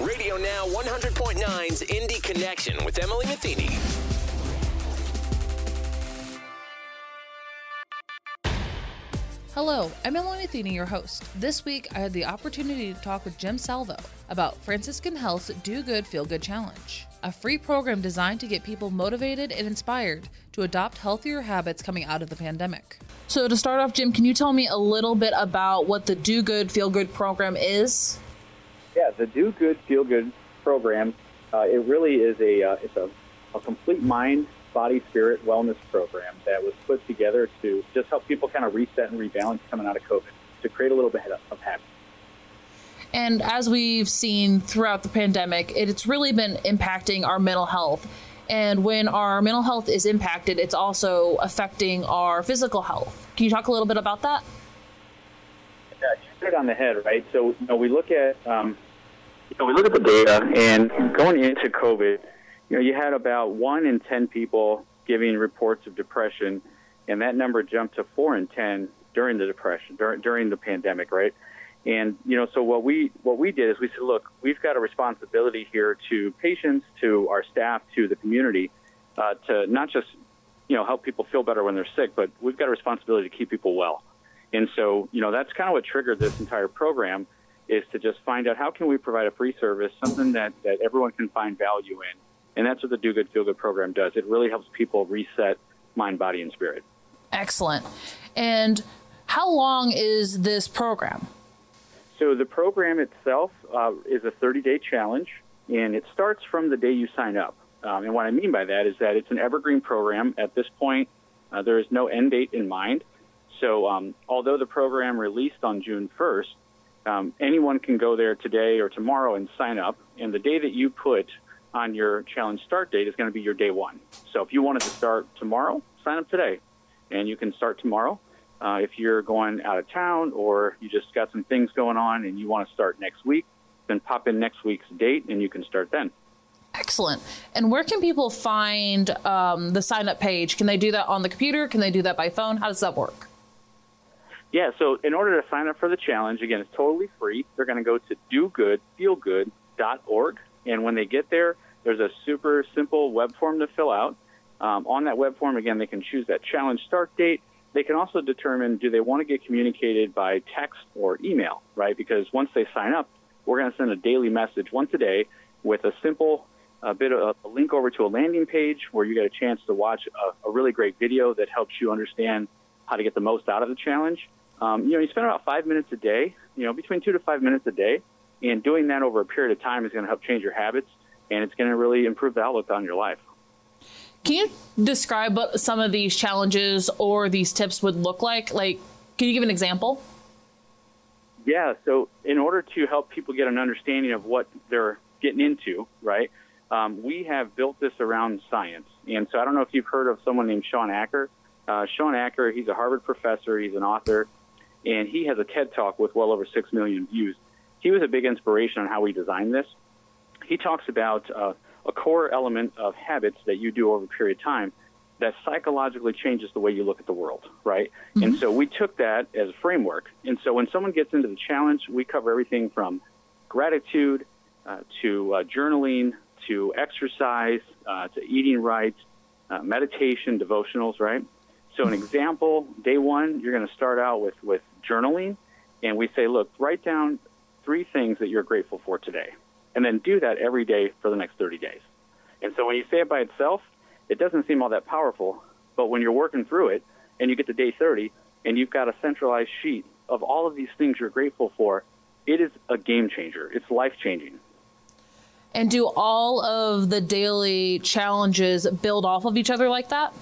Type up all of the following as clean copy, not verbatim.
Radio Now 100.9's Indy Connection with Emily Matheny. Hello, I'm Emily Matheny, your host. This week, I had the opportunity to talk with Jim Salvo about Franciscan Health's Do Good, Feel Good Challenge, a free program designed to get people motivated and inspired to adopt healthier habits coming out of the pandemic. So to start off, Jim, can you tell me a little bit about what the Do Good, Feel Good program is? Yeah, the Do Good, Feel Good program, it really is it's a complete mind, body, spirit wellness program that was put together to just help people kind of reset and rebalance coming out of COVID, to create a little bit of habit. And as we've seen throughout the pandemic, it's really been impacting our mental health. And when our mental health is impacted, it's also affecting our physical health. Can you talk a little bit about that? Yeah, you hit it on the head, right? So we look at the data, and going into COVID, you had about 1 in 10 people giving reports of depression, and that number jumped to 4 in 10 during the depression, during the pandemic, right? And, so what we did is we said, look, we've got a responsibility here to patients, to our staff, to the community, to not just, help people feel better when they're sick, but we've got a responsibility to keep people well. And so, that's kind of what triggered this entire program, is to just find out how can we provide a free service, something that everyone can find value in. And that's what the Do Good, Feel Good program does. It really helps people reset mind, body, and spirit. Excellent. And how long is this program? So the program itself is a 30-day challenge, and it starts from the day you sign up. And what I mean by that is that it's an evergreen program. At this point, there is no end date in mind. So although the program released on June 1st, anyone can go there today or tomorrow and sign up. And the day that you put on your challenge start date is going to be your day one. So if you wanted to start tomorrow, sign up today, and you can start tomorrow. If you're going out of town or you just got some things going on and you want to start next week, then pop in next week's date and you can start then. Excellent. And where can people find the sign-up page? Can they do that on the computer? Can they do that by phone? How does that work? Yeah, so in order to sign up for the challenge, again, it's totally free. They're going to go to dogoodfeelgood.org. And when they get there, there's a super simple web form to fill out. On that web form, again, they can choose that challenge start date. They can also determine, do they want to get communicated by text or email, right? Because once they sign up, we're going to send a daily message once a day with a simple bit of a link over to a landing page where you get a chance to watch a really great video that helps you understand how to get the most out of the challenge. You spend about 5 minutes a day, between 2 to 5 minutes a day. And doing that over a period of time is going to help change your habits, and it's going to really improve the outlook on your life. Can you describe what some of these challenges or these tips would look like? Can you give an example? Yeah, so in order to help people get an understanding of what they're getting into, right, we have built this around science. And so I don't know if you've heard of someone named Sean Acker. Sean Acker, he's a Harvard professor, he's an author, and he has a TED Talk with well over 6 million views. He was a big inspiration on how we designed this. He talks about a core element of habits that you do over a period of time that psychologically changes the way you look at the world, right? Mm-hmm. And so we took that as a framework. And so when someone gets into the challenge, we cover everything from gratitude to journaling, to exercise, to eating right, meditation, devotionals, right? So an example, day one, you're going to start out with journaling. And we say, look, write down 3 things that you're grateful for today, and then do that every day for the next 30 days. And so when you say it by itself, it doesn't seem all that powerful, but when you're working through it and you get to day 30 and you've got a centralized sheet of all of these things you're grateful for, it is a game changer. It's life-changing. And do all of the daily challenges build off of each other like that?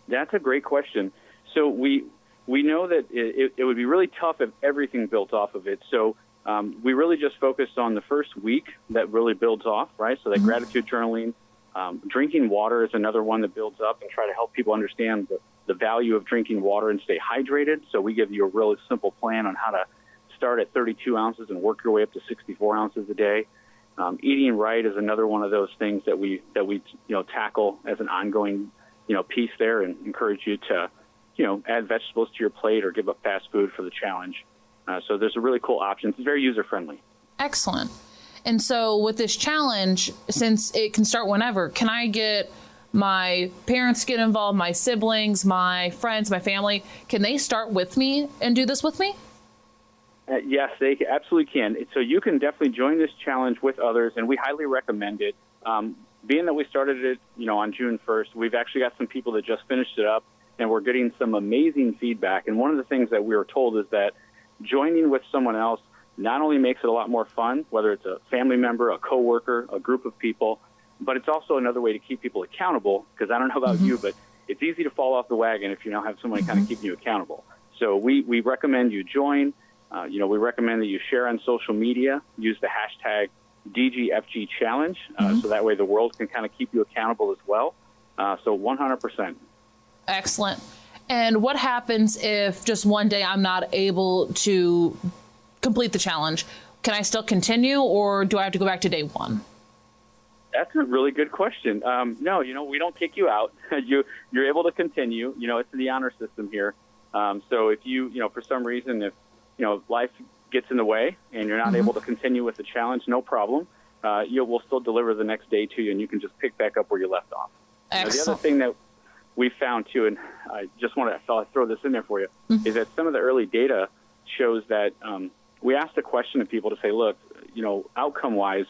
That's a great question. So we know that it would be really tough if everything built off of it. So we really just focused on the first week that really builds off, right? So that gratitude journaling, drinking water is another one that builds up, and try to help people understand the value of drinking water and stay hydrated. So we give you a really simple plan on how to start at 32 ounces and work your way up to 64 ounces a day. Eating right is another one of those things that we tackle as an ongoing piece there, and encourage you to add vegetables to your plate or give up fast food for the challenge. So there's a really cool option. It's very user-friendly. Excellent. And so with this challenge, since it can start whenever, can I get my parents get involved, my siblings, my friends, my family? Can they start with me and do this with me? Yes, they absolutely can. So you can definitely join this challenge with others, and we highly recommend it. Being that we started it, on June 1st, we've actually got some people that just finished it up, and we're getting some amazing feedback. And one of the things that we were told is that joining with someone else not only makes it a lot more fun, whether it's a family member, a coworker, a group of people, but it's also another way to keep people accountable, because I don't know about you, but it's easy to fall off the wagon if you don't have somebody kind of keeping you accountable. So we recommend you join. We recommend that you share on social media, use the hashtag DGFG Challenge, so that way the world can kind of keep you accountable as well. So 100%. Excellent. And what happens if just one day I'm not able to complete the challenge? Can I still continue, or do I have to go back to day one? That's a really good question. No, we don't kick you out. You're able to continue. It's the honor system here. So if you, for some reason, if life gets in the way and you're not able to continue with the challenge, no problem. We'll still deliver the next day to you, and you can just pick back up where you left off. The other thing that we found too, and I just want to throw this in there for you, is that some of the early data shows that we asked a question of people to say, look, outcome-wise,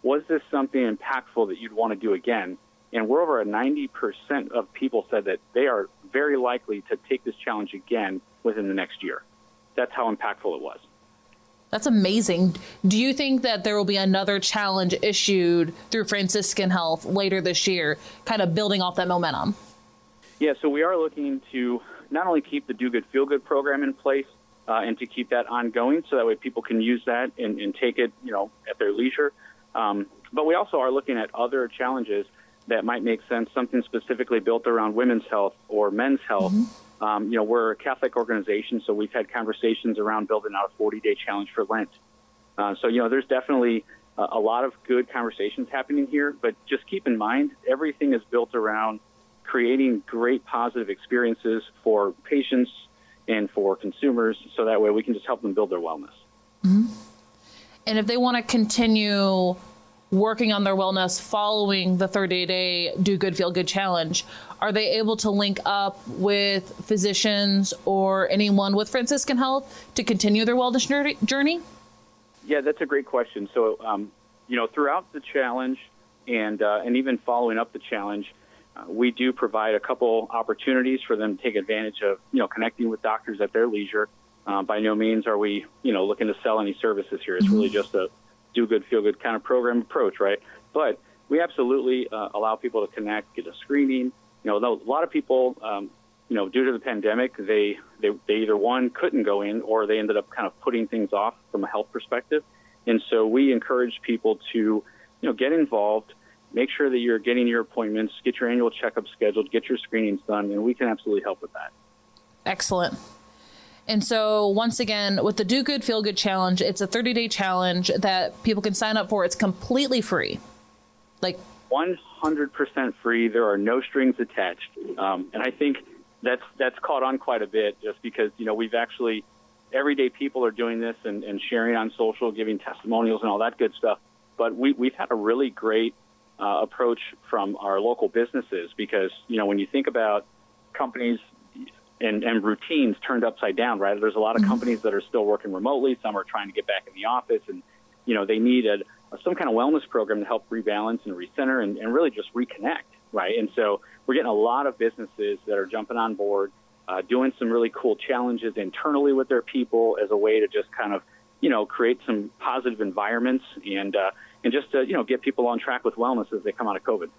was this something impactful that you'd want to do again? And we're over at 90% of people said that they are very likely to take this challenge again within the next year. That's how impactful it was. That's amazing. Do you think that there will be another challenge issued through Franciscan Health later this year, kind of building off that momentum? Yeah, so we are looking to not only keep the Do Good, Feel Good program in place and to keep that ongoing so that way people can use that and take it, at their leisure. But we also are looking at other challenges that might make sense, something specifically built around women's health or men's health. We're a Catholic organization, so we've had conversations around building out a 40-day challenge for Lent. There's definitely a lot of good conversations happening here, but just keep in mind, everything is built around creating great positive experiences for patients and for consumers, so that way we can just help them build their wellness. And if they want to continue working on their wellness following the 30-day Do Good, Feel Good challenge, are they able to link up with physicians or anyone with Franciscan Health to continue their wellness journey? Yeah, that's a great question. So, throughout the challenge and even following up the challenge, we do provide a couple opportunities for them to take advantage of, connecting with doctors at their leisure. By no means are we, looking to sell any services here. It's really just a Do Good, Feel Good kind of program approach, right? But we absolutely allow people to connect, get a screening. A lot of people, due to the pandemic, they either, one, couldn't go in, or they ended up kind of putting things off from a health perspective. And so we encourage people to, get involved, make sure that you're getting your appointments, get your annual checkup scheduled, get your screenings done, and we can absolutely help with that. Excellent. And so once again, with the Do Good, Feel Good challenge, it's a 30-day challenge that people can sign up for. It's completely free. 100% free. There are no strings attached. And I think that's caught on quite a bit, just because, we've actually, everyday people are doing this and sharing on social, giving testimonials and all that good stuff. But we've had a really great approach from our local businesses, because, when you think about companies and routines turned upside down, right? There's a lot of companies that are still working remotely. Some are trying to get back in the office, and, they need some kind of wellness program to help rebalance and recenter and really just reconnect, right? And so we're getting a lot of businesses that are jumping on board, doing some really cool challenges internally with their people as a way to just kind of, create some positive environments and just to, get people on track with wellness as they come out of COVID.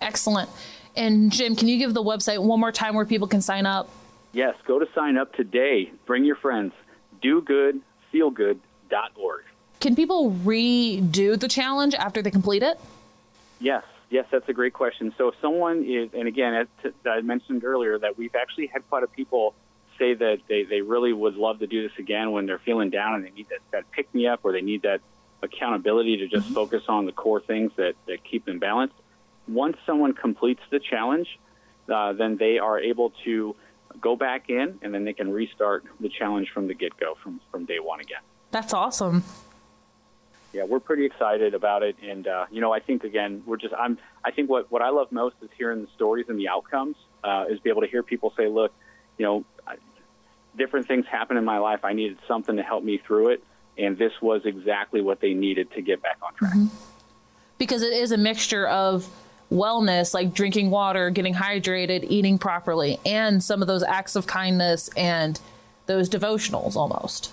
Excellent. And Jim, can you give the website one more time where people can sign up? Yes, go to sign up today. Bring your friends. DoGoodFeelGood.org. Can people redo the challenge after they complete it? Yes, that's a great question. So if someone is, and again, as I mentioned earlier, that we've actually had quite a people say that they really would love to do this again when they're feeling down and they need that pick-me-up, or they need that accountability to just focus on the core things that keep them balanced. Once someone completes the challenge, then they are able to go back in, and then they can restart the challenge from the get-go, from day one again. That's awesome. Yeah, we're pretty excited about it, and I think again, I think what I love most is hearing the stories and the outcomes. Is be able to hear people say, look, different things happen in my life. I needed something to help me through it, and this was exactly what they needed to get back on track. Mm-hmm. Because it is a mixture of wellness, like drinking water, getting hydrated, eating properly, and some of those acts of kindness and those devotionals almost.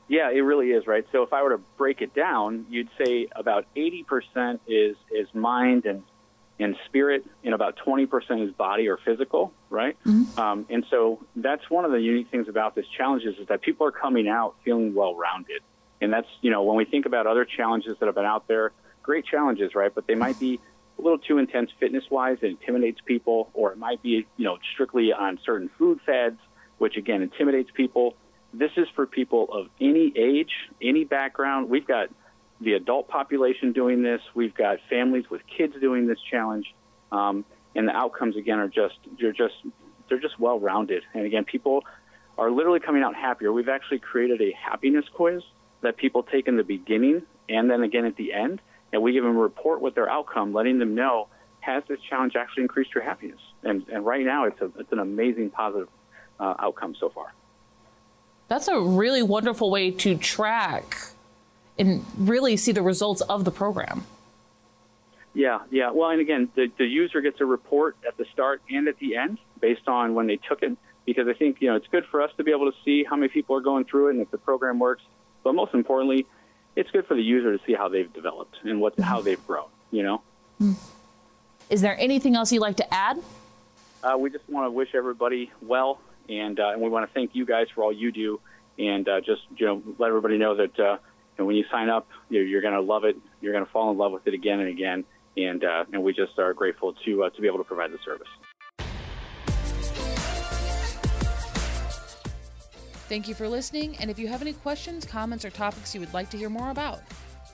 Yeah, it really is, right? So if I were to break it down, you'd say about 80% is mind and spirit, and about 20% is body or physical, right? Mm-hmm. And so that's one of the unique things about this challenge is that people are coming out feeling well-rounded. And that's, when we think about other challenges that have been out there, great challenges, right? But they might be a little too intense fitness-wise. It intimidates people, or it might be, strictly on certain food fads, which, again, intimidates people. This is for people of any age, any background. We've got the adult population doing this. We've got families with kids doing this challenge. And the outcomes, again, they're just well-rounded. And, again, people are literally coming out happier. We've actually created a happiness quiz that people take in the beginning and then again at the end. And we give them a report with their outcome, letting them know, has this challenge actually increased your happiness? And right now it's an amazing positive outcome so far. That's a really wonderful way to track and really see the results of the program. Yeah. Well, and again, the user gets a report at the start and at the end based on when they took it, because I think, it's good for us to be able to see how many people are going through it and if the program works. But most importantly, it's good for the user to see how they've developed and how they've grown, Is there anything else you'd like to add? We just want to wish everybody well. And we want to thank you guys for all you do, and just let everybody know that when you sign up, you're going to love it. You're going to fall in love with it again and again, and we just are grateful to be able to provide the service. Thank you for listening, and if you have any questions, comments, or topics you would like to hear more about,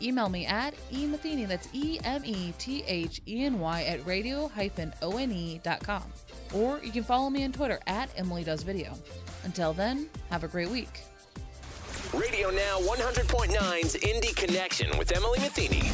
email me at ematheny, that's EMETHENY at radio-one.com. Or you can follow me on Twitter at EmilyDoesVideo. Until then, have a great week. Radio Now 100.9's Indy Connection with Emily Matheny.